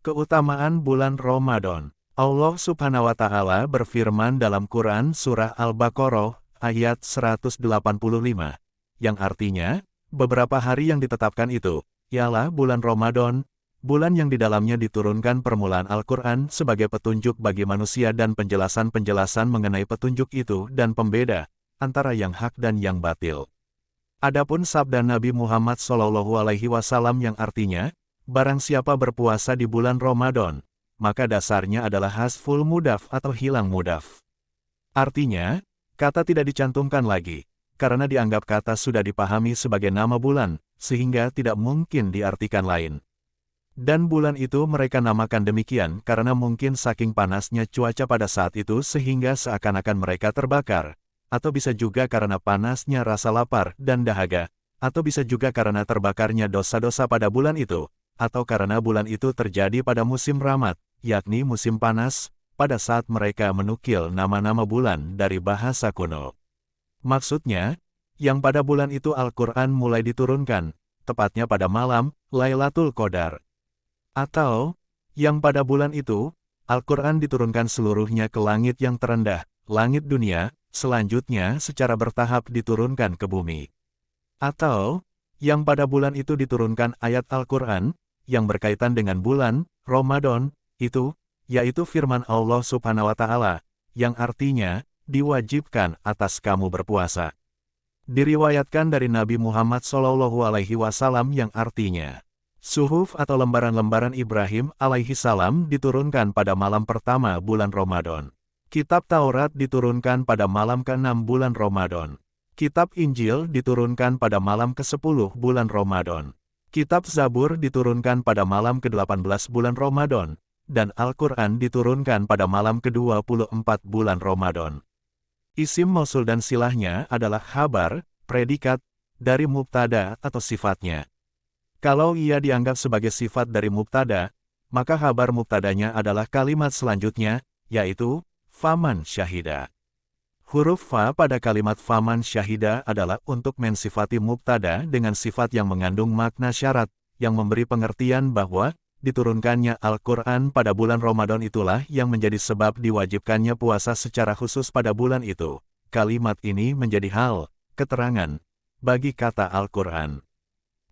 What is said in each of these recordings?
Keutamaan bulan Ramadan. Allah Subhanahu wa Ta'ala berfirman dalam Quran Surah Al-Baqarah ayat 185, yang artinya, beberapa hari yang ditetapkan itu, ialah bulan Ramadan, bulan yang di dalamnya diturunkan permulaan Al-Quran sebagai petunjuk bagi manusia dan penjelasan-penjelasan mengenai petunjuk itu dan pembeda antara yang hak dan yang batil. Adapun sabda Nabi Muhammad SAW yang artinya, barang siapa berpuasa di bulan Ramadan, maka dasarnya adalah hasful mudaf atau hilang mudaf. Artinya, kata tidak dicantumkan lagi, karena dianggap kata sudah dipahami sebagai nama bulan, sehingga tidak mungkin diartikan lain. Dan bulan itu mereka namakan demikian karena mungkin saking panasnya cuaca pada saat itu sehingga seakan-akan mereka terbakar, atau bisa juga karena panasnya rasa lapar dan dahaga, atau bisa juga karena terbakarnya dosa-dosa pada bulan itu, atau karena bulan itu terjadi pada musim ramat, yakni musim panas, pada saat mereka menukil nama-nama bulan dari bahasa kuno. Maksudnya, yang pada bulan itu Al-Quran mulai diturunkan, tepatnya pada malam, Lailatul Qadar. Atau, yang pada bulan itu, Al-Quran diturunkan seluruhnya ke langit yang terendah, langit dunia, selanjutnya secara bertahap diturunkan ke bumi. Atau, yang pada bulan itu diturunkan ayat Al-Quran, yang berkaitan dengan bulan Ramadan itu, yaitu firman Allah Subhanahu wa Ta'ala, yang artinya, diwajibkan atas kamu berpuasa. Diriwayatkan dari Nabi Muhammad SAW yang artinya, suhuf atau lembaran-lembaran Ibrahim alaihi salam diturunkan pada malam pertama bulan Ramadan. Kitab Taurat diturunkan pada malam ke-6 bulan Ramadan. Kitab Injil diturunkan pada malam ke-10 bulan Ramadan. Kitab Zabur diturunkan pada malam ke-18 bulan Ramadan, dan Al-Quran diturunkan pada malam ke-24 bulan Ramadan. Isim mausul dan silahnya adalah khabar, predikat, dari mubtada atau sifatnya. Kalau ia dianggap sebagai sifat dari mubtada, maka khabar mubtadanya adalah kalimat selanjutnya, yaitu, faman syahida. Huruf fa pada kalimat faman syahida adalah untuk mensifati mubtada dengan sifat yang mengandung makna syarat, yang memberi pengertian bahwa, diturunkannya Al-Quran pada bulan Ramadan itulah yang menjadi sebab diwajibkannya puasa secara khusus pada bulan itu. Kalimat ini menjadi hal, keterangan, bagi kata Al-Quran.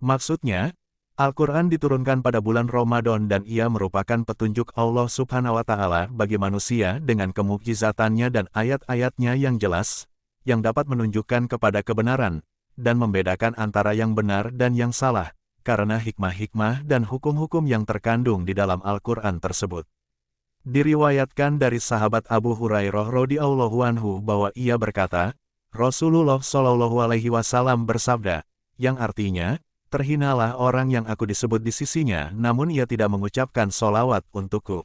Maksudnya, Al-Quran diturunkan pada bulan Ramadan dan ia merupakan petunjuk Allah Subhanahu wa Ta'ala bagi manusia dengan kemukjizatannya dan ayat-ayatnya yang jelas, yang dapat menunjukkan kepada kebenaran, dan membedakan antara yang benar dan yang salah, karena hikmah-hikmah dan hukum-hukum yang terkandung di dalam Al-Quran tersebut. Diriwayatkan dari sahabat Abu Hurairah radhiyallahu anhu bahwa ia berkata, Rasulullah SAW bersabda, yang artinya, terhinalah orang yang aku disebut di sisinya, namun ia tidak mengucapkan sholawat untukku.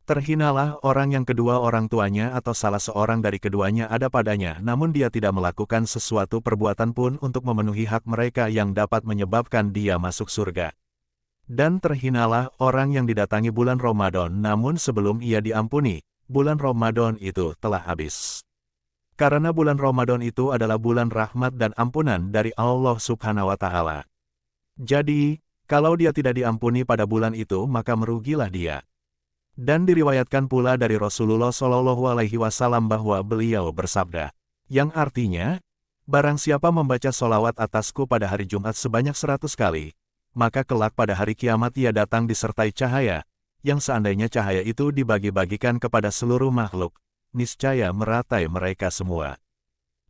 Terhinalah orang yang kedua orang tuanya atau salah seorang dari keduanya ada padanya, namun dia tidak melakukan sesuatu perbuatan pun untuk memenuhi hak mereka yang dapat menyebabkan dia masuk surga. Dan terhinalah orang yang didatangi bulan Ramadan, namun sebelum ia diampuni, bulan Ramadan itu telah habis. Karena bulan Ramadan itu adalah bulan rahmat dan ampunan dari Allah Subhanahu wa Ta'ala. Jadi, kalau dia tidak diampuni pada bulan itu maka merugilah dia. Dan diriwayatkan pula dari Rasulullah SAW bahwa beliau bersabda, yang artinya, barang siapa membaca sholawat atasku pada hari Jumat sebanyak 100 kali, maka kelak pada hari kiamat ia datang disertai cahaya, yang seandainya cahaya itu dibagi-bagikan kepada seluruh makhluk, niscaya meratai mereka semua.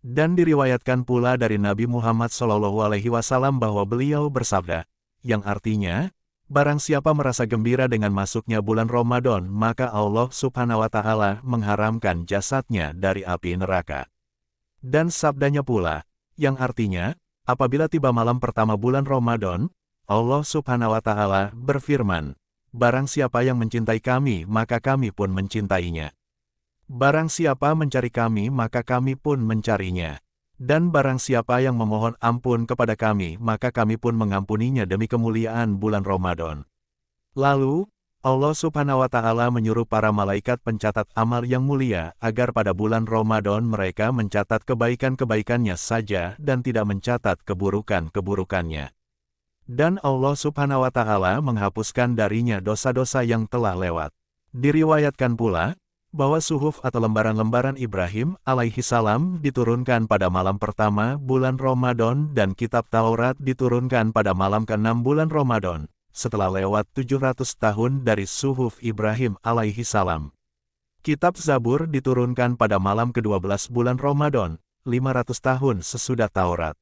Dan diriwayatkan pula dari Nabi Muhammad SAW bahwa beliau bersabda, yang artinya, barang siapa merasa gembira dengan masuknya bulan Ramadan, maka Allah Subhanahu wa Ta'ala mengharamkan jasadnya dari api neraka. Dan sabdanya pula, yang artinya, apabila tiba malam pertama bulan Ramadan, Allah Subhanahu wa Ta'ala berfirman, barang siapa yang mencintai kami, maka kami pun mencintainya. Barang siapa mencari kami maka kami pun mencarinya. Dan barang siapa yang memohon ampun kepada kami maka kami pun mengampuninya demi kemuliaan bulan Ramadan. Lalu, Allah Subhanahu wa Ta'ala menyuruh para malaikat pencatat amal yang mulia agar pada bulan Ramadan mereka mencatat kebaikan-kebaikannya saja dan tidak mencatat keburukan-keburukannya. Dan Allah Subhanahu wa Ta'ala menghapuskan darinya dosa-dosa yang telah lewat. Diriwayatkan pula, bahwa suhuf atau lembaran-lembaran Ibrahim alaihi salam diturunkan pada malam pertama bulan Ramadan dan kitab Taurat diturunkan pada malam ke-6 bulan Ramadan, setelah lewat 700 tahun dari suhuf Ibrahim alaihi salam. Kitab Zabur diturunkan pada malam ke-12 bulan Ramadan, 500 tahun sesudah Taurat.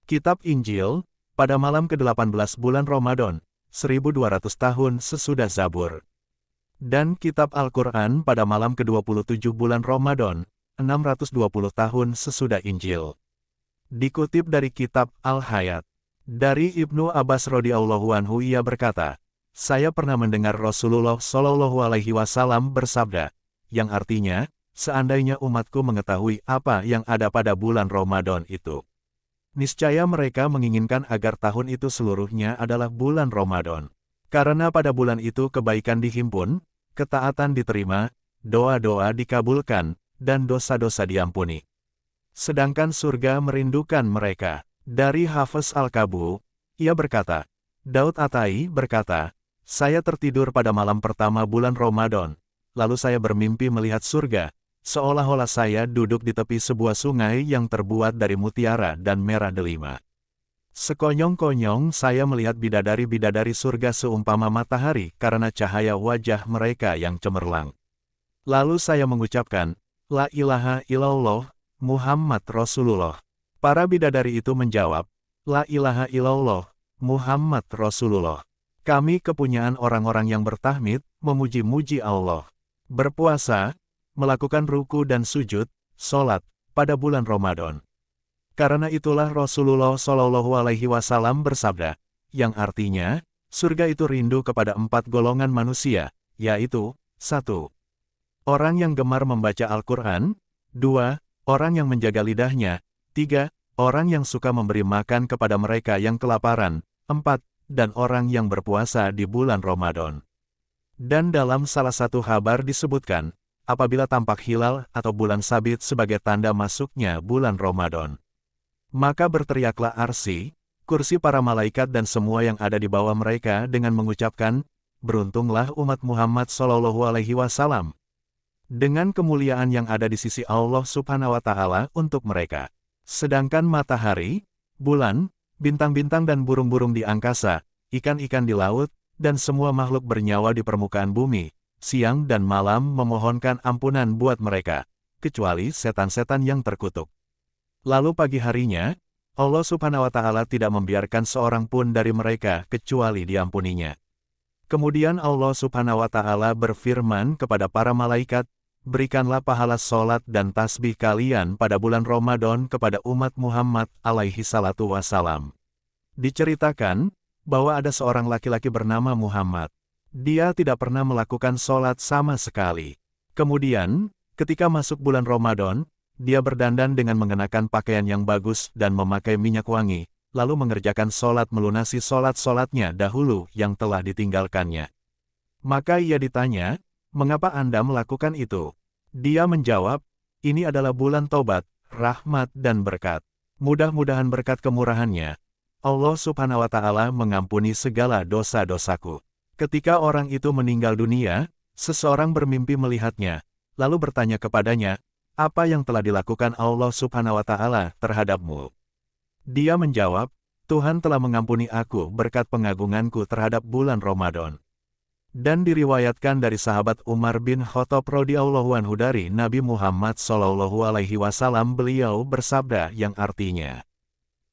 Kitab Injil, pada malam ke-18 bulan Ramadan, 1200 tahun sesudah Zabur. Dan kitab Al-Quran pada malam ke-27 bulan Ramadan, 620 tahun sesudah Injil. Dikutip dari kitab Al-Hayat. Dari Ibnu Abbas radhiyallahu anhu ia berkata, saya pernah mendengar Rasulullah Shallallahu alaihi wasallam bersabda, yang artinya, seandainya umatku mengetahui apa yang ada pada bulan Ramadan itu, niscaya mereka menginginkan agar tahun itu seluruhnya adalah bulan Ramadan. Karena pada bulan itu kebaikan dihimpun, ketaatan diterima, doa-doa dikabulkan, dan dosa-dosa diampuni. Sedangkan surga merindukan mereka. Dari Hafiz Al-Kabu, ia berkata, Daud Atai berkata, saya tertidur pada malam pertama bulan Ramadan, lalu saya bermimpi melihat surga, seolah-olah saya duduk di tepi sebuah sungai yang terbuat dari mutiara dan merah delima. Sekonyong-konyong saya melihat bidadari-bidadari surga seumpama matahari karena cahaya wajah mereka yang cemerlang. Lalu saya mengucapkan, La ilaha illallah, Muhammad Rasulullah. Para bidadari itu menjawab, La ilaha illallah, Muhammad Rasulullah. Kami kepunyaan orang-orang yang bertahmid, memuji-muji Allah, berpuasa, melakukan ruku dan sujud, sholat, pada bulan Ramadan. Karena itulah Rasulullah Shallallahu alaihi wasallam bersabda, yang artinya, surga itu rindu kepada 4 golongan manusia, yaitu, 1. Orang yang gemar membaca Al-Quran, 2. Orang yang menjaga lidahnya, 3. Orang yang suka memberi makan kepada mereka yang kelaparan, 4. Dan orang yang berpuasa di bulan Ramadan. Dan dalam salah satu kabar disebutkan, apabila tampak hilal atau bulan sabit sebagai tanda masuknya bulan Ramadan, maka berteriaklah arsy, kursi para malaikat dan semua yang ada di bawah mereka dengan mengucapkan, beruntunglah umat Muhammad Shallallahu alaihi wasallam, dengan kemuliaan yang ada di sisi Allah Subhanahu wa Ta'ala untuk mereka. Sedangkan matahari, bulan, bintang-bintang dan burung-burung di angkasa, ikan-ikan di laut, dan semua makhluk bernyawa di permukaan bumi, siang dan malam memohonkan ampunan buat mereka, kecuali setan-setan yang terkutuk. Lalu pagi harinya, Allah Subhanahu wa Ta'ala tidak membiarkan seorang pun dari mereka kecuali diampuninya. Kemudian Allah Subhanahu wa Ta'ala berfirman kepada para malaikat, berikanlah pahala sholat dan tasbih kalian pada bulan Ramadan kepada umat Muhammad alaihi salatu wassalam. Diceritakan, bahwa ada seorang laki-laki bernama Muhammad. Dia tidak pernah melakukan sholat sama sekali. Kemudian, ketika masuk bulan Ramadan, dia berdandan dengan mengenakan pakaian yang bagus dan memakai minyak wangi, lalu mengerjakan sholat melunasi sholat-sholatnya dahulu yang telah ditinggalkannya. Maka ia ditanya, mengapa Anda melakukan itu? Dia menjawab, ini adalah bulan tobat, rahmat dan berkat. Mudah-mudahan berkat kemurahannya, Allah Subhanahu wa Ta'ala mengampuni segala dosa-dosaku. Ketika orang itu meninggal dunia, seseorang bermimpi melihatnya, lalu bertanya kepadanya, apa yang telah dilakukan Allah Subhanahu wa Ta'ala terhadapmu? Dia menjawab, Tuhan telah mengampuni aku berkat pengagunganku terhadap bulan Ramadan. Dan diriwayatkan dari sahabat Umar bin Khattab radhiyallahu anhu dari Nabi Muhammad Shallallahu alaihi wasallam, beliau bersabda yang artinya,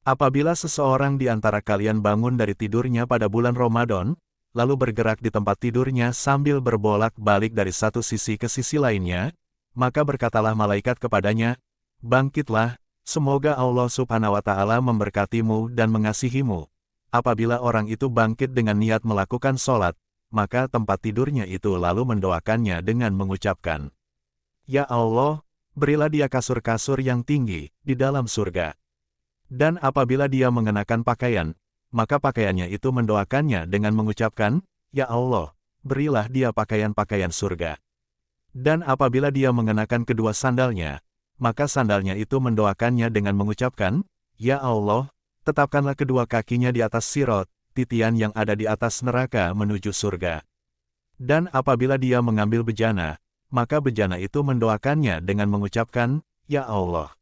apabila seseorang di antara kalian bangun dari tidurnya pada bulan Ramadan, lalu bergerak di tempat tidurnya sambil berbolak-balik dari satu sisi ke sisi lainnya, maka berkatalah malaikat kepadanya, bangkitlah, semoga Allah Subhanahu wa Ta'ala memberkatimu dan mengasihimu. Apabila orang itu bangkit dengan niat melakukan sholat, maka tempat tidurnya itu lalu mendoakannya dengan mengucapkan, Ya Allah, berilah dia kasur-kasur yang tinggi di dalam surga. Dan apabila dia mengenakan pakaian, maka pakaiannya itu mendoakannya dengan mengucapkan, Ya Allah, berilah dia pakaian-pakaian surga. Dan apabila dia mengenakan kedua sandalnya, maka sandalnya itu mendoakannya dengan mengucapkan, Ya Allah, tetapkanlah kedua kakinya di atas sirot, titian yang ada di atas neraka menuju surga. Dan apabila dia mengambil bejana, maka bejana itu mendoakannya dengan mengucapkan, "Ya Allah,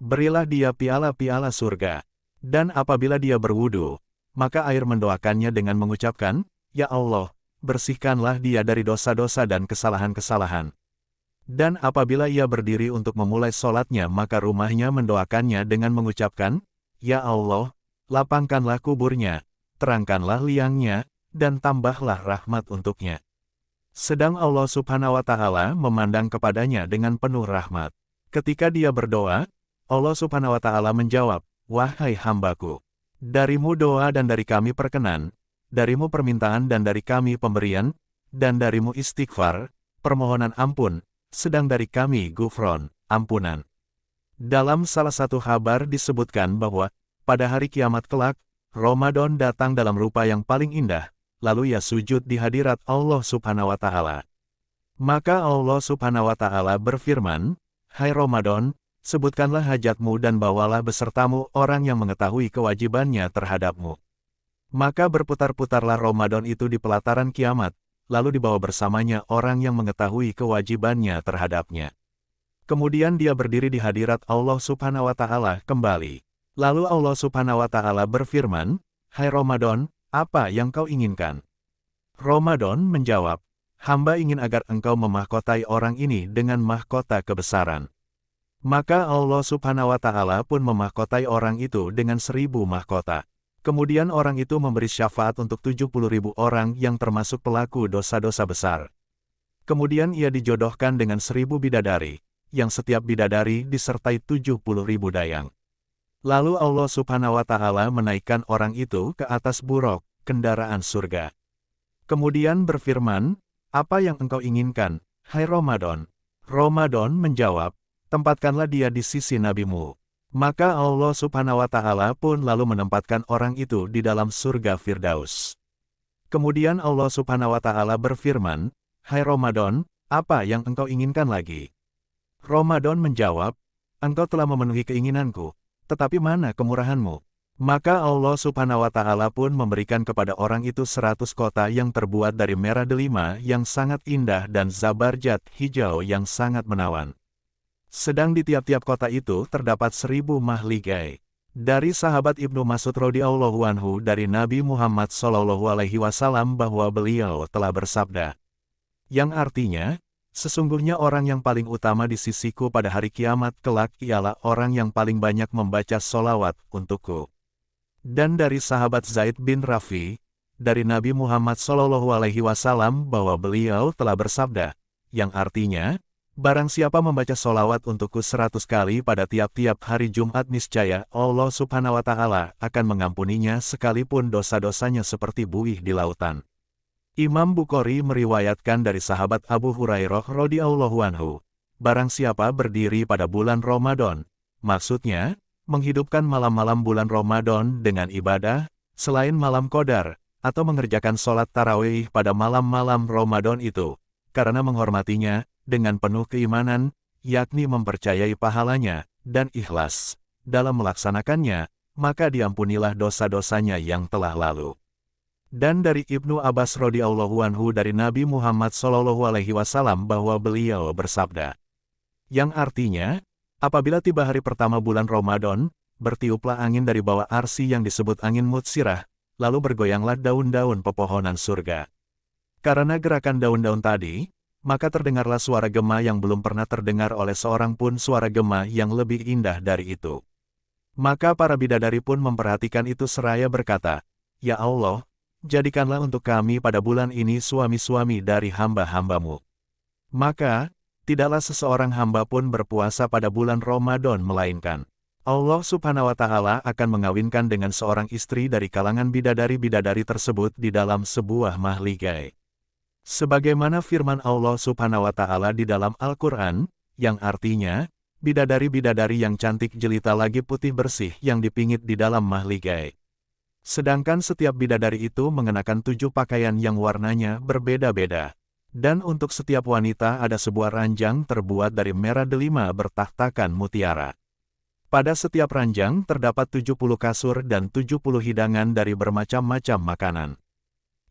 berilah dia piala-piala surga." Dan apabila dia berwudu, maka air mendoakannya dengan mengucapkan, "Ya Allah, bersihkanlah dia dari dosa-dosa dan kesalahan-kesalahan." Dan apabila ia berdiri untuk memulai sholatnya, maka rumahnya mendoakannya dengan mengucapkan, "Ya Allah, lapangkanlah kuburnya, terangkanlah liangnya, dan tambahlah rahmat untuknya." Sedang Allah Subhanahu wa Ta'ala memandang kepadanya dengan penuh rahmat. Ketika dia berdoa, Allah Subhanahu wa Ta'ala menjawab, "Wahai hambaku, darimu doa dan dari kami perkenan, darimu permintaan dan dari kami pemberian, dan darimu istighfar, permohonan ampun, sedang dari kami gufron, ampunan." Dalam salah satu kabar disebutkan bahwa, pada hari kiamat kelak, Ramadan datang dalam rupa yang paling indah, lalu ia sujud di hadirat Allah Subhanahu wa Ta'ala. Maka Allah Subhanahu wa Ta'ala berfirman, "Hai Ramadan, sebutkanlah hajatmu dan bawalah besertamu orang yang mengetahui kewajibannya terhadapmu." Maka berputar-putarlah Ramadan itu di pelataran kiamat, lalu dibawa bersamanya orang yang mengetahui kewajibannya terhadapnya. Kemudian dia berdiri di hadirat Allah Subhanahu wa Ta'ala kembali. Lalu Allah Subhanahu wa Ta'ala berfirman, "Hai Ramadan, apa yang kau inginkan?" Ramadan menjawab, "Hamba ingin agar engkau memahkotai orang ini dengan mahkota kebesaran." Maka Allah Subhanahu wa Ta'ala pun memahkotai orang itu dengan 1000 mahkota. Kemudian orang itu memberi syafaat untuk 70.000 orang yang termasuk pelaku dosa-dosa besar. Kemudian ia dijodohkan dengan 1000 bidadari, yang setiap bidadari disertai 70.000 dayang. Lalu Allah Subhanahu wa Ta'ala menaikkan orang itu ke atas buruk, kendaraan surga. Kemudian berfirman, "Apa yang engkau inginkan, hai Ramadan?" Ramadan menjawab, "Tempatkanlah dia di sisi nabimu." Maka Allah Subhanahu wa Ta'ala pun lalu menempatkan orang itu di dalam surga Firdaus. Kemudian Allah Subhanahu wa Ta'ala berfirman, "Hai Ramadan, apa yang engkau inginkan lagi?" Ramadan menjawab, "Engkau telah memenuhi keinginanku, tetapi mana kemurahanmu?" Maka Allah Subhanahu wa Ta'ala pun memberikan kepada orang itu 100 kota yang terbuat dari merah delima yang sangat indah dan zabarjat hijau yang sangat menawan. Sedang di tiap-tiap kota itu terdapat 1000 mahligai. Dari sahabat Ibnu Mas'ud radhiyallahu anhu dari Nabi Muhammad SAW bahwa beliau telah bersabda, yang artinya, "Sesungguhnya orang yang paling utama di sisiku pada hari kiamat kelak ialah orang yang paling banyak membaca solawat untukku." Dan dari sahabat Zaid bin Rafi, dari Nabi Muhammad SAW bahwa beliau telah bersabda, yang artinya, "Barang siapa membaca solawat untukku 100 kali pada tiap-tiap hari Jumat niscaya Allah Subhanahu wa Ta'ala akan mengampuninya sekalipun dosa-dosanya seperti buih di lautan." Imam Bukhari meriwayatkan dari sahabat Abu Hurairah radhiyallahu anhu, barang siapa berdiri pada bulan Ramadan, maksudnya, menghidupkan malam-malam bulan Ramadan dengan ibadah, selain malam Qadar, atau mengerjakan sholat tarawih pada malam-malam Ramadan itu, karena menghormatinya, dengan penuh keimanan, yakni mempercayai pahalanya, dan ikhlas, dalam melaksanakannya, maka diampunilah dosa-dosanya yang telah lalu. Dan dari Ibnu Abbas radhiyallahu anhu dari Nabi Muhammad SAW bahwa beliau bersabda, yang artinya, apabila tiba hari pertama bulan Ramadan, bertiuplah angin dari bawah arsy yang disebut angin mutsirah, lalu bergoyanglah daun-daun pepohonan surga. Karena gerakan daun-daun tadi, maka terdengarlah suara gema yang belum pernah terdengar oleh seorang pun, suara gema yang lebih indah dari itu. Maka para bidadari pun memperhatikan itu seraya berkata, "Ya Allah, jadikanlah untuk kami pada bulan ini suami-suami dari hamba-hambamu." Maka, tidaklah seseorang hamba pun berpuasa pada bulan Ramadan melainkan Allah Subhanahu wa Ta'ala akan mengawinkan dengan seorang istri dari kalangan bidadari-bidadari tersebut di dalam sebuah mahligai. Sebagaimana firman Allah Subhanahu wa Ta'ala di dalam Al-Quran, yang artinya, bidadari-bidadari yang cantik jelita lagi putih bersih yang dipingit di dalam mahligai. Sedangkan setiap bidadari itu mengenakan 7 pakaian yang warnanya berbeda-beda. Dan untuk setiap wanita ada sebuah ranjang terbuat dari merah delima bertahtakan mutiara. Pada setiap ranjang terdapat 70 kasur dan 70 hidangan dari bermacam-macam makanan.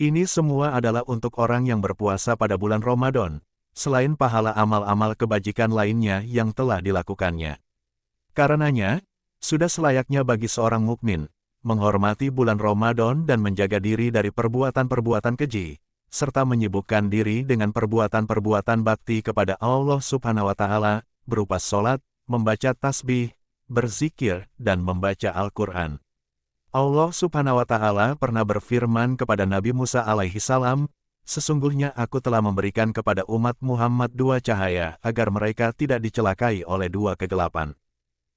Ini semua adalah untuk orang yang berpuasa pada bulan Ramadan, selain pahala amal-amal kebajikan lainnya yang telah dilakukannya. Karenanya, sudah selayaknya bagi seorang mukmin menghormati bulan Ramadan dan menjaga diri dari perbuatan-perbuatan keji, serta menyibukkan diri dengan perbuatan-perbuatan bakti kepada Allah Subhanahu wa Ta'ala, berupa sholat, membaca tasbih, berzikir, dan membaca Al-Quran. Allah Subhanahu wa Ta'ala pernah berfirman kepada Nabi Musa alaihi salam, "Sesungguhnya aku telah memberikan kepada umat Muhammad 2 cahaya agar mereka tidak dicelakai oleh 2 kegelapan."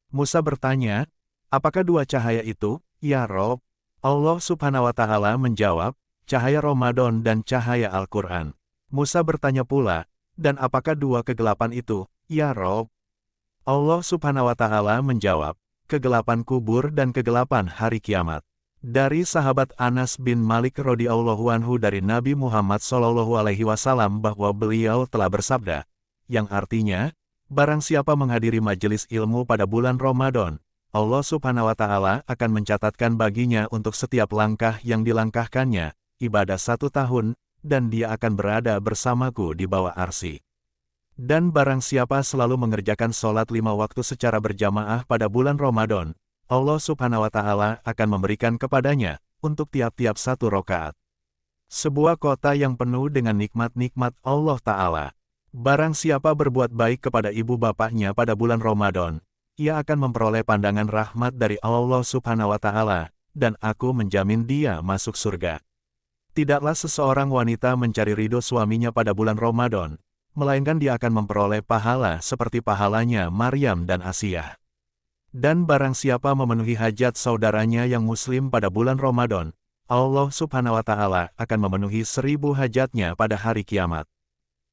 Musa bertanya, "Apakah 2 cahaya itu, ya Rob?" Allah Subhanahu wa Ta'ala menjawab, "Cahaya Ramadan dan cahaya Al-Quran." Musa bertanya pula, "Dan apakah 2 kegelapan itu, ya Rob?" Allah Subhanahu wa Ta'ala menjawab, "Kegelapan kubur dan kegelapan hari kiamat." Dari sahabat Anas bin Malik radhiyallahu anhu dari Nabi Muhammad SAW bahwa beliau telah bersabda, yang artinya, barang siapa menghadiri majelis ilmu pada bulan Ramadan, Allah Subhanahu wa Ta'ala akan mencatatkan baginya untuk setiap langkah yang dilangkahkannya, ibadah 1 tahun, dan dia akan berada bersamaku di bawah arsy. Dan barang siapa selalu mengerjakan sholat 5 waktu secara berjamaah pada bulan Ramadan, Allah Subhanahu wa Ta'ala akan memberikan kepadanya untuk tiap-tiap 1 rakaat. Sebuah kota yang penuh dengan nikmat-nikmat Allah Ta'ala. Barang siapa berbuat baik kepada ibu bapaknya pada bulan Ramadan, ia akan memperoleh pandangan rahmat dari Allah Subhanahu wa Ta'ala, dan aku menjamin dia masuk surga. Tidaklah seseorang wanita mencari ridho suaminya pada bulan Ramadan, melainkan dia akan memperoleh pahala seperti pahalanya Maryam dan Asiyah. Dan barang siapa memenuhi hajat saudaranya yang muslim pada bulan Ramadan, Allah Subhanahu wa Ta'ala akan memenuhi 1000 hajatnya pada hari kiamat.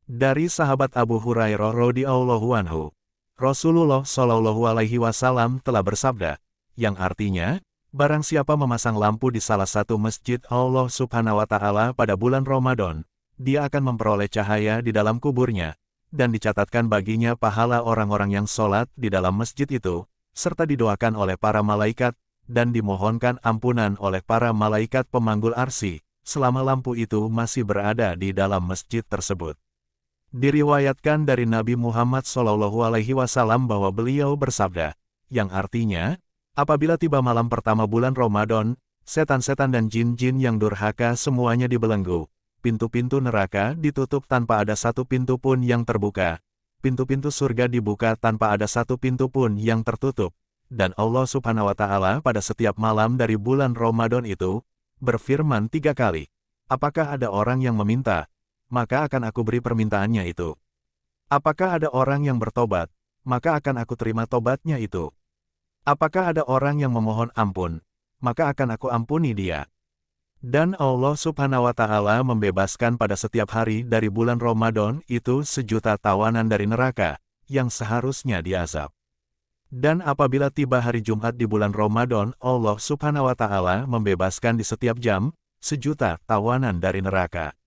Dari sahabat Abu Hurairah radhiyallahu anhu, Rasulullah Shallallahu alaihi wasallam telah bersabda, yang artinya, barang siapa memasang lampu di salah satu masjid Allah Subhanahu wa Ta'ala pada bulan Ramadan, dia akan memperoleh cahaya di dalam kuburnya, dan dicatatkan baginya pahala orang-orang yang sholat di dalam masjid itu, serta didoakan oleh para malaikat, dan dimohonkan ampunan oleh para malaikat pemanggul arsy, selama lampu itu masih berada di dalam masjid tersebut. Diriwayatkan dari Nabi Muhammad SAW bahwa beliau bersabda, yang artinya, apabila tiba malam pertama bulan Ramadan, setan-setan dan jin-jin yang durhaka semuanya dibelenggu. Pintu-pintu neraka ditutup tanpa ada 1 pintu pun yang terbuka. Pintu-pintu surga dibuka tanpa ada 1 pintu pun yang tertutup. Dan Allah Subhanahu wa Ta'ala pada setiap malam dari bulan Ramadan itu, berfirman 3 kali, "Apakah ada orang yang meminta? Maka akan aku beri permintaannya itu. Apakah ada orang yang bertobat? Maka akan aku terima tobatnya itu. Apakah ada orang yang memohon ampun? Maka akan aku ampuni dia." Dan Allah Subhanahu wa Ta'ala membebaskan pada setiap hari dari bulan Ramadan itu 1.000.000 tawanan dari neraka, yang seharusnya diazab. Dan apabila tiba hari Jumat di bulan Ramadan, Allah Subhanahu wa Ta'ala membebaskan di setiap jam 1.000.000 tawanan dari neraka.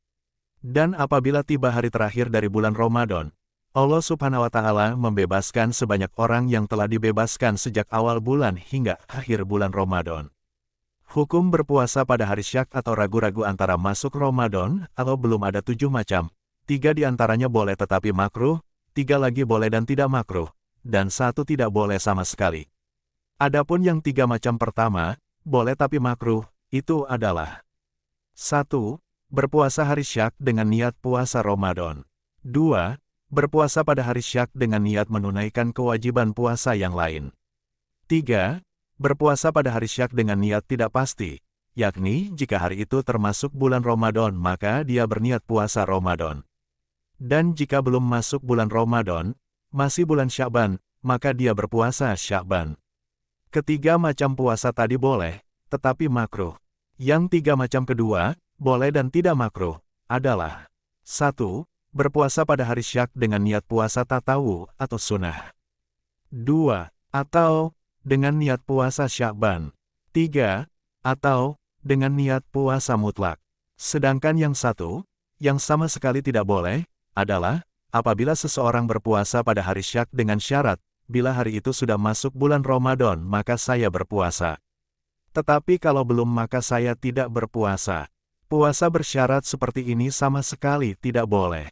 Dan apabila tiba hari terakhir dari bulan Ramadan, Allah Subhanahu wa Ta'ala membebaskan sebanyak orang yang telah dibebaskan sejak awal bulan hingga akhir bulan Ramadan. Hukum berpuasa pada hari Syak atau ragu-ragu antara masuk Ramadan atau belum ada 7 macam. 3 di antaranya boleh tetapi makruh, 3 lagi boleh dan tidak makruh, dan 1 tidak boleh sama sekali. Adapun yang 3 macam pertama, boleh tapi makruh, itu adalah 1. Berpuasa hari Syak dengan niat puasa Ramadan. 2. Berpuasa pada hari Syak dengan niat menunaikan kewajiban puasa yang lain. 3. Berpuasa pada hari Syak dengan niat tidak pasti, yakni jika hari itu termasuk bulan Ramadan maka dia berniat puasa Ramadan. Dan jika belum masuk bulan Ramadan, masih bulan Sya'ban, maka dia berpuasa Sya'ban. Ketiga macam puasa tadi boleh, tetapi makruh. Yang 3 macam kedua, boleh dan tidak makruh, adalah 1. Berpuasa pada hari Syak dengan niat puasa tatawu atau sunnah. 2. Atau dengan niat puasa Sya'ban. 3. Atau dengan niat puasa mutlak. Sedangkan yang 1, yang sama sekali tidak boleh, adalah apabila seseorang berpuasa pada hari Syak dengan syarat bila hari itu sudah masuk bulan Ramadan maka saya berpuasa. Tetapi kalau belum maka saya tidak berpuasa. Puasa bersyarat seperti ini sama sekali tidak boleh.